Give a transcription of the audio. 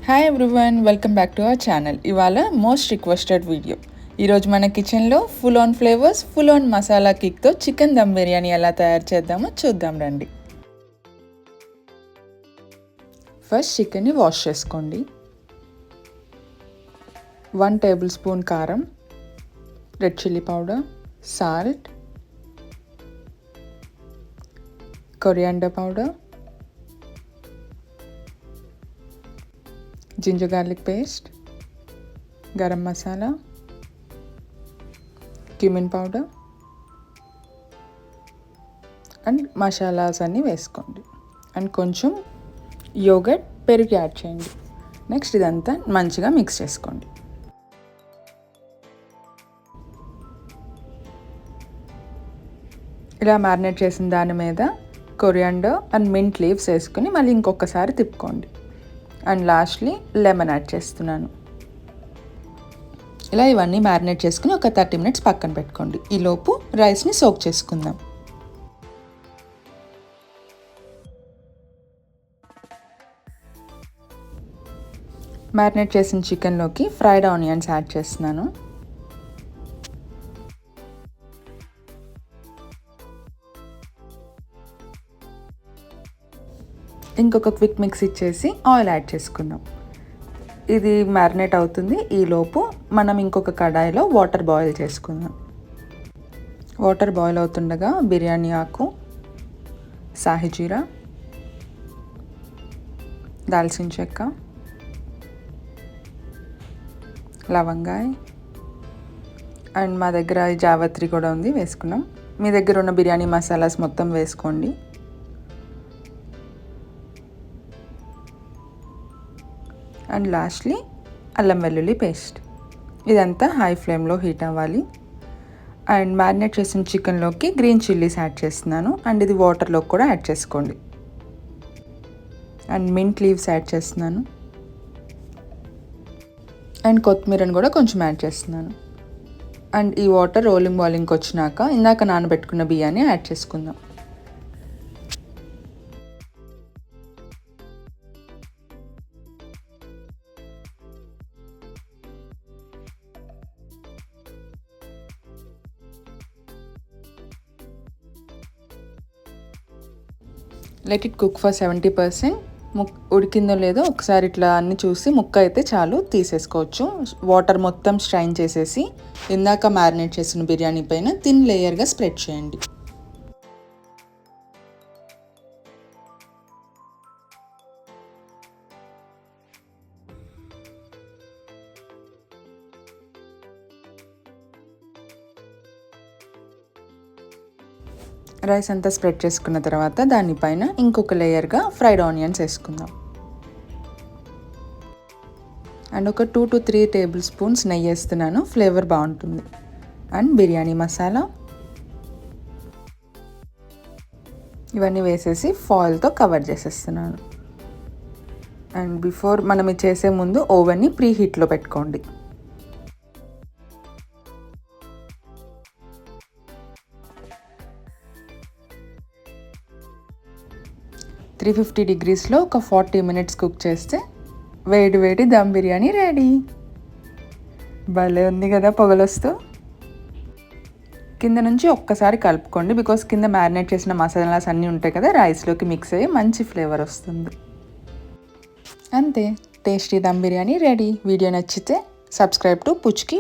Hi everyone, welcome back to our channel. ఇవాళ most requested video. ఈరోజు మన కిచెన్లో full on flavours, full on masala కిక్తో చికెన్ దమ్ బిర్యానీ ఎలా తయారు చేద్దామో చూద్దాం రండి. ఫస్ట్ చికెన్ని వాష్ చేసుకోండి. 1 టేబుల్ స్పూన్ కారం, red chilli powder, salt, coriander powder, ginger garlic paste, garam masala, cumin powder and masalas అన్నీ వేసుకోండి. అండ్ కొంచెం యోగర్ట్, పెరుగు యాడ్ చేయండి. నెక్స్ట్ ఇదంతా మంచిగా మిక్స్ చేసుకోండి. ఇలా మ్యారినేట్ చేసిన దాని మీద కొరియాండర్ అండ్ మింట్ లీవ్స్ వేసుకుని మళ్ళీ ఇంకొకసారి తిప్పుకోండి. అండ్ లాస్ట్లీ లెమన్ యాడ్ చేస్తున్నాను. ఇలా ఇవన్నీ మ్యారినేట్ చేసుకుని ఒక 30 minutes పక్కన పెట్టుకోండి. ఈలోపు రైస్ని సోక్ చేసుకుందాం. మ్యారినేట్ చేసిన చికెన్లోకి ఫ్రైడ్ ఆనియన్స్ యాడ్ చేస్తున్నాను. ఇంకొక క్విక్ మిక్స్ ఇచ్చేసి ఆయిల్ యాడ్ చేసుకుందాం. ఇది మ్యారినేట్ అవుతుంది. ఈలోపు మనం ఇంకొక కడాయిలో వాటర్ బాయిల్ చేసుకుందాం. వాటర్ బాయిల్ అవుతుండగా బిర్యానీ ఆకు, సాహిజీరా, దాల్చిన చెక్క, లవంగాయ అండ్ మా దగ్గర జావత్రి కూడా ఉంది, వేసుకున్నాం. మీ దగ్గర ఉన్న బిర్యానీ మసాలాస్ మొత్తం వేసుకోండి. అండ్ లాస్ట్లీ అల్లం వెల్లుల్లి పేస్ట్. ఇదంతా హై ఫ్లేమ్లో హీట్ అవ్వాలి. అండ్ మ్యారినేట్ చేసిన చికెన్లోకి గ్రీన్ చిల్లీస్ యాడ్ చేస్తున్నాను. అండ్ ఇది వాటర్లోకి కూడా యాడ్ చేసుకోండి. అండ్ మింట్ లీవ్స్ యాడ్ చేస్తున్నాను. అండ్ కొత్తిమీరని కూడా కొంచెం యాడ్ చేస్తున్నాను. అండ్ ఈ వాటర్ బాయిలింగ్కి వచ్చినాక ఇందాక నానబెట్టుకున్న బియ్యాన్ని యాడ్ చేసుకుందాం. Let it cook for 70%. ఉడికిందో లేదో ఒకసారి ఇట్లా అన్ని చూసి ముక్క అయితే చాలు, తీసేసుకోవచ్చు. వాటర్ మొత్తం స్ట్రైన్ చేసేసి ఇందాక మ్యారినేట్ చేసిన బిర్యానీ పైన థిన్ లేయర్గా స్ప్రెడ్ చేయండి. రైస్ అంతా స్ప్రెడ్ చేసుకున్న తర్వాత దానిపైన ఇంకొక లేయర్గా ఫ్రైడ్ ఆనియన్స్ వేసుకుందాం. అండ్ ఒక 2 to 3 టేబుల్ స్పూన్స్ నెయ్యి వేస్తున్నాను, ఫ్లేవర్ బాగుంటుంది. అండ్ బిర్యానీ మసాలా ఇవన్నీ వేసేసి ఫాయిల్తో కవర్ చేసేస్తున్నాను. అండ్ బిఫోర్ మనం ఇది చేసే ముందు ఓవెన్ని ప్రీ హీట్లో పెట్టుకోండి. $350 ఒక 40 minutes కుక్ చేస్తే వేడి వేడి దమ్ బిర్యానీ రెడీ. భలే ఉంది కదా పొగలొస్తూ. కింద నుంచి ఒక్కసారి కలుపుకోండి, బికాస్ కింద మ్యారినేట్ చేసిన మసాలాస్ అన్నీ ఉంటాయి కదా, రైస్లోకి మిక్స్ అయ్యి మంచి ఫ్లేవర్ వస్తుంది. అంతే, tasty dum biryani ready. Video నచ్చితే సబ్స్క్రైబ్ టు పుచ్కి.